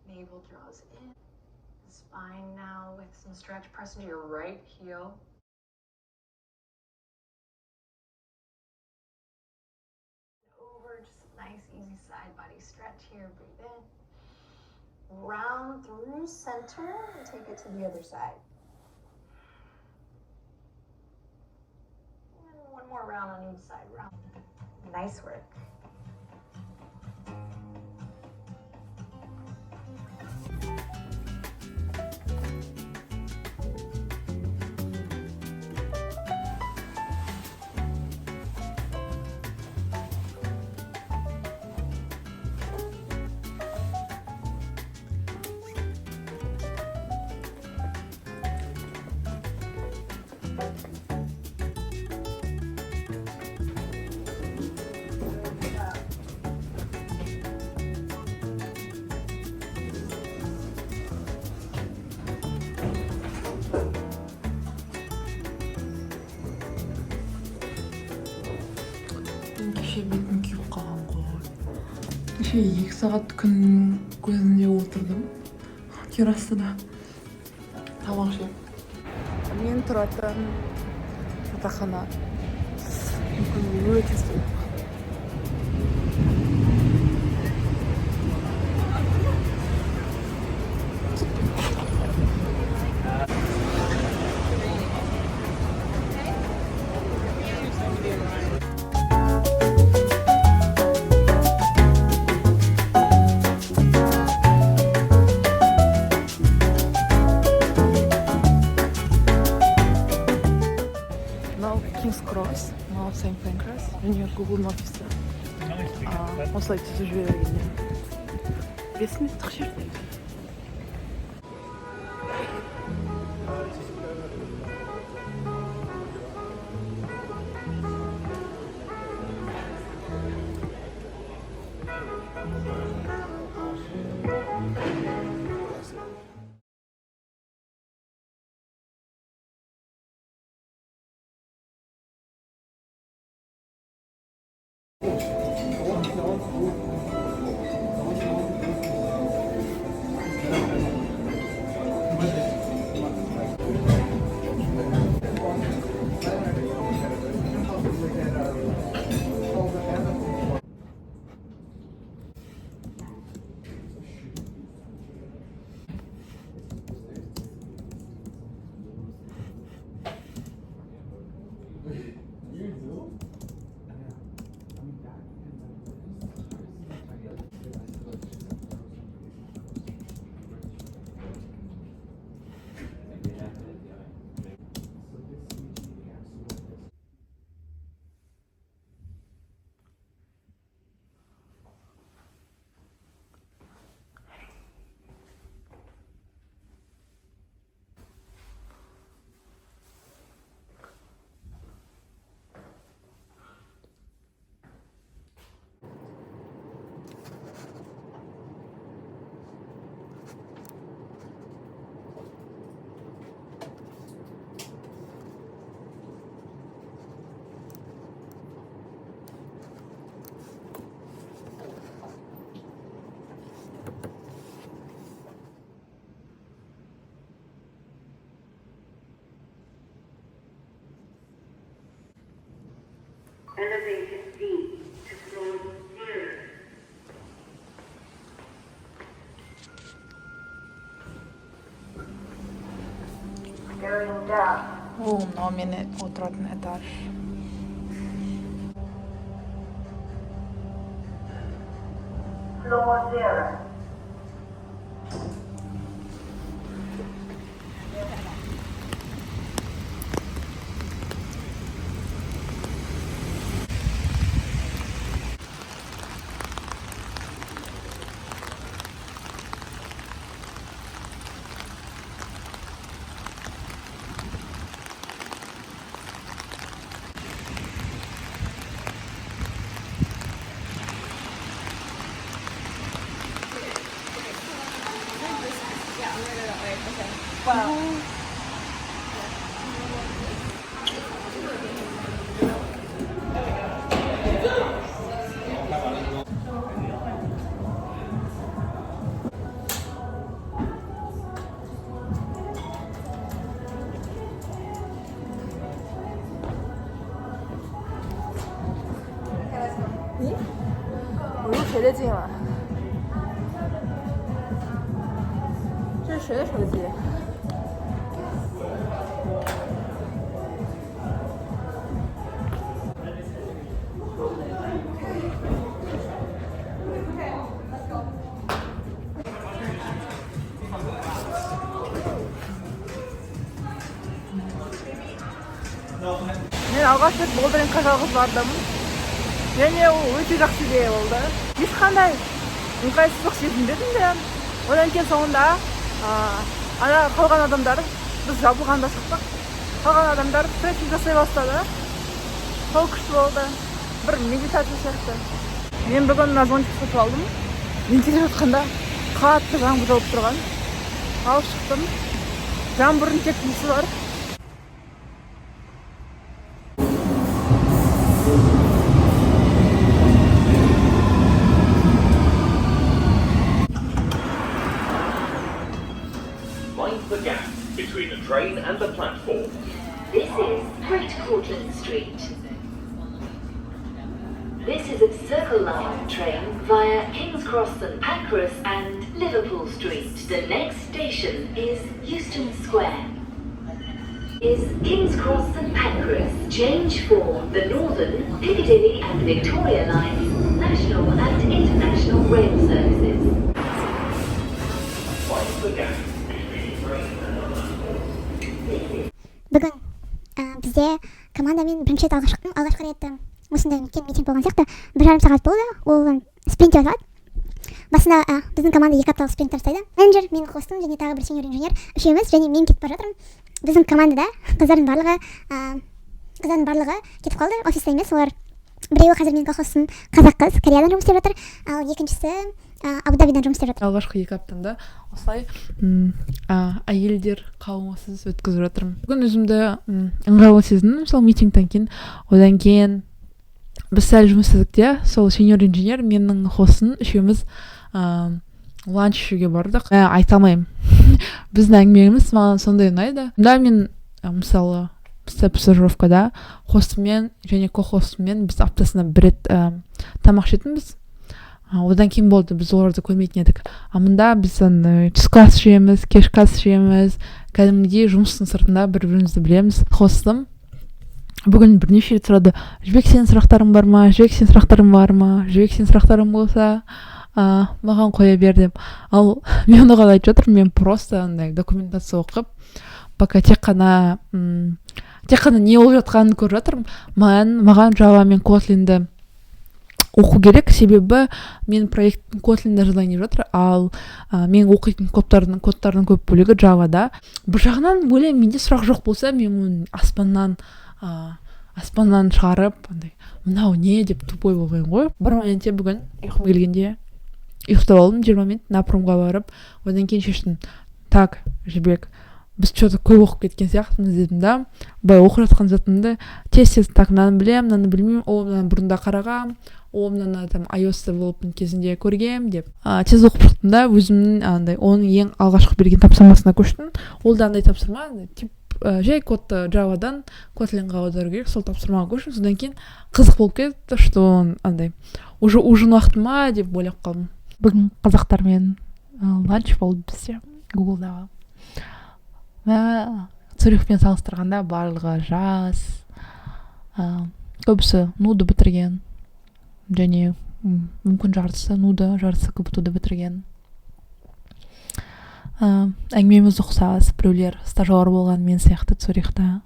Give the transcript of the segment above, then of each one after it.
Navel draws in. Spine now with some stretch. Press into your right heel. Over, just a nice easy side body stretch here. Breathe in. Round through center and take it to the other side. And one more round on each side. Round. Nice work. кеше бетім күйіп қалған ғой. Кеше 2 сағат күн көзінде отырдым. Террасада. Тамақ жеп. Мен тұратын жатақхана өте суық. King's Cross, мынау St. Pancras, және Google Maps'та осылай түзіп жіберген. 5 минуттық жерде. Elevated D to floor 0. Going down. Бұл мынау мені отыратын этаж. Floor 0. 的近了。这是谁的手机？Мен алғаш рет болдырыңққа жалғыз бардым. Және ол өте жақсы идея болды. Ешқандай ыңғайсыздық сезінбедім де. Одан кейін соңында ана қалған адамдар, біз жабылғанда шықтық. Қалған адамдар трекинг жасай бастады. Сол күшті болды. Бір медитация сияқты. Мен бүгін зонтик сатып алдым. Мен келе жатқанда қатты жаңбыр жауып тұрған. Алып шықтым. Жаңбырдың тек иісі бар. Mind the gap between the train and the platform. This is Great Portland Street. This is a Circle Line train via King's Cross St Pancras and Liverpool Street. The next station is Euston Square. Is King's Cross St Pancras. Change for the Northern, Piccadilly and Victoria Lines, national and international rail services. Mind the gap between the train and the platform. бүгін бізде командамен бірінші рет алға шықтым. Алғашқы рет осындай үлкен митинг болған сияқты. 1,5 сағат болды. Ол спринт деп аталады. Басында біздің команда 2 апталық спринт тастайды. Менеджер, менің қосым және тағы бір сеньор инженер үшеуміз және мен кетіп бара жатырмын. Біздің командада қыздардың барлығы кетіп қалды. Офиста емес, олар біреуі қазір менің колхоздың қазақ қыз Кореядан жұмыс істеп жатыр, ал екіншісі Абу-Дабидан жұмыс істеп жатыр. Алғашқы 2 аптамда осылай әйелдер қауымсыз өткізіп жатырмын. Бүгін өзімді ыңғайлы сезіндім, сол митингтен кейін. Одан кейін біз сәл жұмыс істедік те, сол сеньор инженер менің хостым үшеуміз ланч ішуге бардық. Айта алмаймын. Біздің әңгімеміз маған сондай ұнайды. Да, мен мысалы стажировкада хостыммен және ко-хостыммен біз аптасына 1 рет тамақ ішетінбіз. Одан кейін болды, біз оларды көрмейтін едік. Мында біз түскі ас ішеміз, кешкі ас ішеміз, кәдімгідей жұмыстың сыртында бір-бірімізді білеміз. Хостым бүгін бірнеше рет сұрады: "Жібек, сенің сұрақтарың бар ма? Жібек, сенің сұрақтарың бар ма? Жібек, сенің сұрақтарың болса, маған қоя бер" деп. Ал мен оған айтып жатырмын, мен просто документация оқып, пока тек қана не болып жатқанын көріп жатырмын. Маған Java мен Kotlin-ді оқу керек, себебі мен проекттің Kotlin-да жазайын деп жатыр, ал мен оқитын кодтардың көп бөлігі Java-да. Бір жағынан ойлаймын, менде сұрақ жоқ болса, мен оны аспаннан шығарып, мынау не деп тупой болмайын ғой. Бір моментте бүгін ұйқым келгенде ұйықтап алдым, 20 минут напрумға барып, одан кейін шештім: "Так, Жібек, біз что-то көп оқып кеткен сияқтымыз" дедім да, бай оқып жатқан затымды тез так, мынаны білемін, мынаны білмеймін, мынаны бұрында қарағам, мынаны iOS development кезінде көргем деп. Тез оқып шықтым да, өзімнің оның ең алғашқы берген тапсырмасына көштім. Ол да андай тапсырма, жай кодты Java-дан Kotlin-ға аудару керек, сол тапсырмаға көштім. Содан кейін қызық болып кетті, что уже ужин уақыты ма деп ойлап қалдым. Бүгін қазақтармен ланч болды бізде Google-дағы. Цюрихпен салыстырғанда барлығы жас, көбісі нуды бітірген, және мүмкін жартысы нуды, жартысы КБТУ-ды бітірген. Әңгімеміз ұқсас, біреулер стажер болған мен сияқты Цюрихта.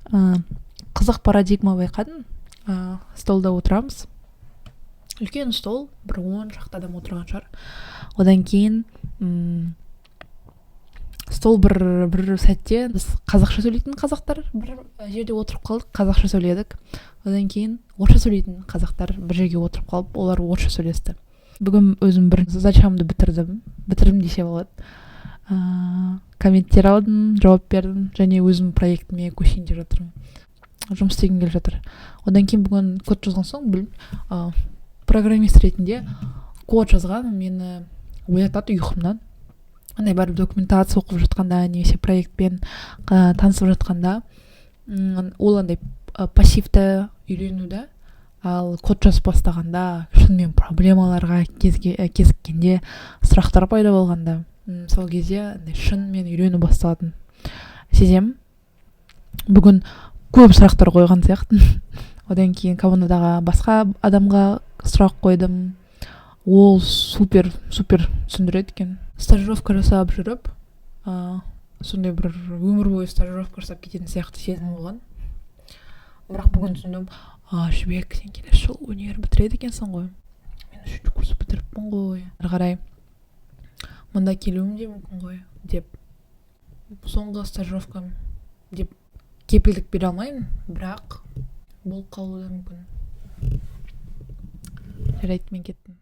Қызық парадигма байқадым. Столда отырамыз. Үлкен стол, бір 10 шақты адам отырған шығар. Одан кейін стол бір сәтте біз қазақша сөйлейтін қазақтар бір жерде отырып қалдық, қазақша сөйледік. Одан кейін орысша сөйлейтін қазақтар бір жерге отырып қалып, олар орысша сөйлесті. Бүгін өзім бір задачамды бітірдім десе болады. Комменттер алдым, жауап бердім, және өзім проектіме көшейін деп жатырмын. Жұмыс істегім келіп жатыр. Одан кейін бүгін код жазған соң, программист ретінде код жазған мені оятады ұйқымнан. Бәрі документация оқып жатқанда, немесе проектпен танысып жатқанда, ол пассивті үйренуді Ал код жазып бастаганда шынымен проблемаларга кезиккенде сурактар пайда болгондо сол кезде шынымен үйрөнүү башталатын сезем. Бүгүн көп сурактар койгон сыяктын. Одан кийин командадагы башка адамга сурак койдум. Ол супер түшүндүрөт экен. Стажировка жасап жүрүп, сондай бир өмүр бою стажировка жасап кететін сыяктуу сезим болгон. Бирок бүгүн түшүндүм, Жибек, сен келесі жыл универ бітіреді екенсің ғой. Мен 3-ші курс бітіріппін ғой. Ары қарай мында келуім де мүмкін ғой деп. Соңғы стажировкам деп кепілдік бере алмаймын, бірақ болып қалуы да мүмкін. Жарайды, мен кеттім.